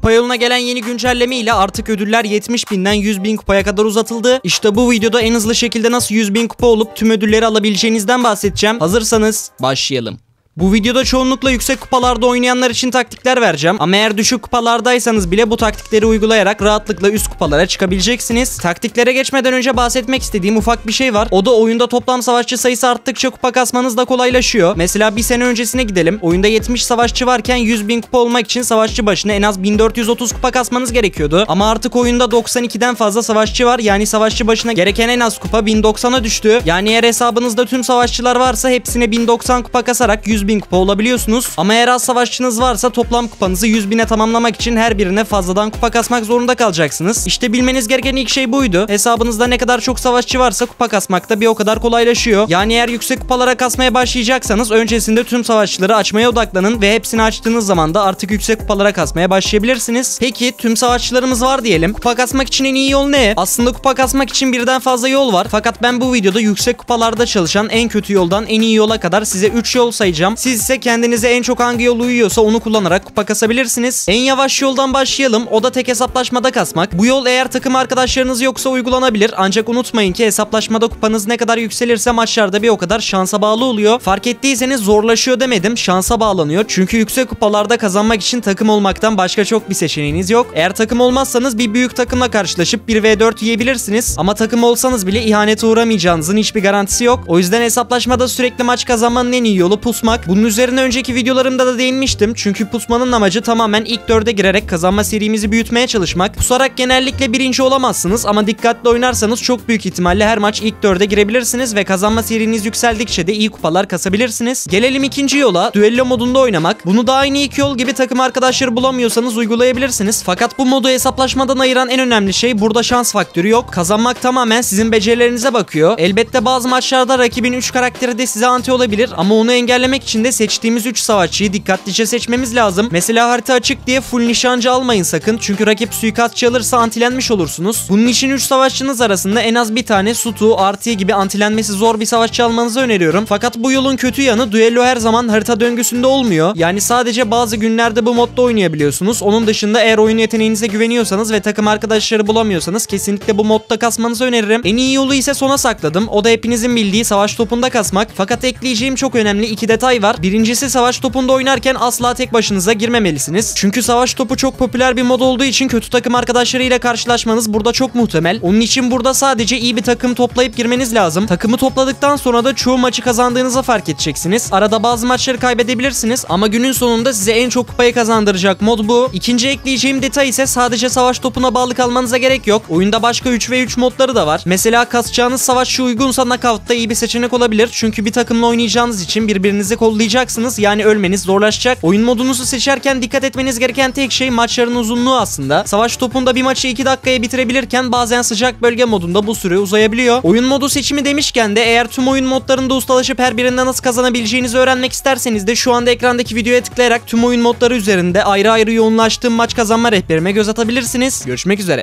Kupa yoluna gelen yeni güncelleme ile artık ödüller 70.000'den 100.000 kupaya kadar uzatıldı. İşte bu videoda en hızlı şekilde nasıl 100.000 kupa olup tüm ödülleri alabileceğinizden bahsedeceğim. Hazırsanız başlayalım. Bu videoda çoğunlukla yüksek kupalarda oynayanlar için taktikler vereceğim. Ama eğer düşük kupalardaysanız bile bu taktikleri uygulayarak rahatlıkla üst kupalara çıkabileceksiniz. Taktiklere geçmeden önce bahsetmek istediğim ufak bir şey var. O da oyunda toplam savaşçı sayısı arttıkça kupa kasmanız da kolaylaşıyor. Mesela bir sene öncesine gidelim. Oyunda 70 savaşçı varken 100.000 kupa olmak için savaşçı başına en az 1430 kupa kasmanız gerekiyordu. Ama artık oyunda 92'den fazla savaşçı var. Yani savaşçı başına gereken en az kupa 1090'a düştü. Yani eğer hesabınızda tüm savaşçılar varsa hepsine 1090 kupa kasarak 100.000 kupa olabiliyorsunuz. Ama eğer az savaşçınız varsa toplam kupanızı 100.000'e tamamlamak için her birine fazladan kupa kasmak zorunda kalacaksınız. İşte bilmeniz gereken ilk şey buydu. Hesabınızda ne kadar çok savaşçı varsa kupa kasmak da bir o kadar kolaylaşıyor. Yani eğer yüksek kupalara kasmaya başlayacaksanız öncesinde tüm savaşçıları açmaya odaklanın ve hepsini açtığınız zaman da artık yüksek kupalara kasmaya başlayabilirsiniz. Peki tüm savaşçılarımız var diyelim. Kupa kasmak için en iyi yol ne? Aslında kupa kasmak için birden fazla yol var. Fakat ben bu videoda yüksek kupalarda çalışan en kötü yoldan en iyi yola kadar size 3 yol sayacağım. Siz ise kendinize en çok hangi yol uyuyorsa onu kullanarak kupa kasabilirsiniz. En yavaş yoldan başlayalım. O da tek hesaplaşmada kasmak. Bu yol eğer takım arkadaşlarınız yoksa uygulanabilir. Ancak unutmayın ki hesaplaşmada kupanız ne kadar yükselirse maçlarda bir o kadar şansa bağlı oluyor. Fark ettiyseniz zorlaşıyor demedim. Şansa bağlanıyor. Çünkü yüksek kupalarda kazanmak için takım olmaktan başka çok bir seçeneğiniz yok. Eğer takım olmazsanız bir büyük takımla karşılaşıp 1v4 yiyebilirsiniz. Ama takım olsanız bile ihanete uğramayacağınızın hiçbir garantisi yok. O yüzden hesaplaşmada sürekli maç kazanmanın en iyi yolu pusmak. Bunun üzerine önceki videolarımda da değinmiştim. Çünkü pusmanın amacı tamamen ilk 4'e girerek kazanma serimizi büyütmeye çalışmak. Pusarak genellikle birinci olamazsınız ama dikkatli oynarsanız çok büyük ihtimalle her maç ilk 4'e girebilirsiniz ve kazanma seriniz yükseldikçe de iyi kupalar kasabilirsiniz. Gelelim ikinci yola, düello modunda oynamak. Bunu da aynı ilk yol gibi takım arkadaşları bulamıyorsanız uygulayabilirsiniz. Fakat bu modu hesaplaşmadan ayıran en önemli şey burada şans faktörü yok. Kazanmak tamamen sizin becerilerinize bakıyor. Elbette bazı maçlarda rakibin 3 karakteri de size anti olabilir ama onu engellemek için de seçtiğimiz 3 savaşçıyı dikkatlice seçmemiz lazım. Mesela harita açık diye full nişancı almayın sakın. Çünkü rakip suikastçı alırsa antilenmiş olursunuz. Bunun için 3 savaşçınız arasında en az bir tane Sutu, Artie gibi antilenmesi zor bir savaşçı almanızı öneriyorum. Fakat bu yolun kötü yanı düello her zaman harita döngüsünde olmuyor. Yani sadece bazı günlerde bu modda oynayabiliyorsunuz. Onun dışında eğer oyun yeteneğinize güveniyorsanız ve takım arkadaşları bulamıyorsanız kesinlikle bu modda kasmanızı öneririm. En iyi yolu ise sona sakladım. O da hepinizin bildiği savaş topunda kasmak. Fakat ekleyeceğim çok önemli 2 detay var. Birincisi savaş topunda oynarken asla tek başınıza girmemelisiniz. Çünkü savaş topu çok popüler bir mod olduğu için kötü takım arkadaşlarıyla karşılaşmanız burada çok muhtemel. Onun için burada sadece iyi bir takım toplayıp girmeniz lazım. Takımı topladıktan sonra da çoğu maçı kazandığınızı fark edeceksiniz. Arada bazı maçları kaybedebilirsiniz ama günün sonunda size en çok kupayı kazandıracak mod bu. İkinci ekleyeceğim detay ise sadece savaş topuna bağlı kalmanıza gerek yok. Oyunda başka 3v3 modları da var. Mesela kasacağınız savaşçı uygunsa knockout'ta iyi bir seçenek olabilir. Çünkü bir takımla oynayacağınız için birbirinizi kollayacaksınız. Yani ölmeniz zorlaşacak. Oyun modunuzu seçerken dikkat etmeniz gereken tek şey maçların uzunluğu aslında. Savaş topunda bir maçı 2 dakikaya bitirebilirken bazen sıcak bölge modunda bu süre uzayabiliyor. Oyun modu seçimi demişken de eğer tüm oyun modlarında ustalaşıp her birinden nasıl kazanabileceğinizi öğrenmek isterseniz de şu anda ekrandaki videoya tıklayarak tüm oyun modları üzerinde ayrı ayrı yoğunlaştığım maç kazanma rehberime göz atabilirsiniz. Görüşmek üzere.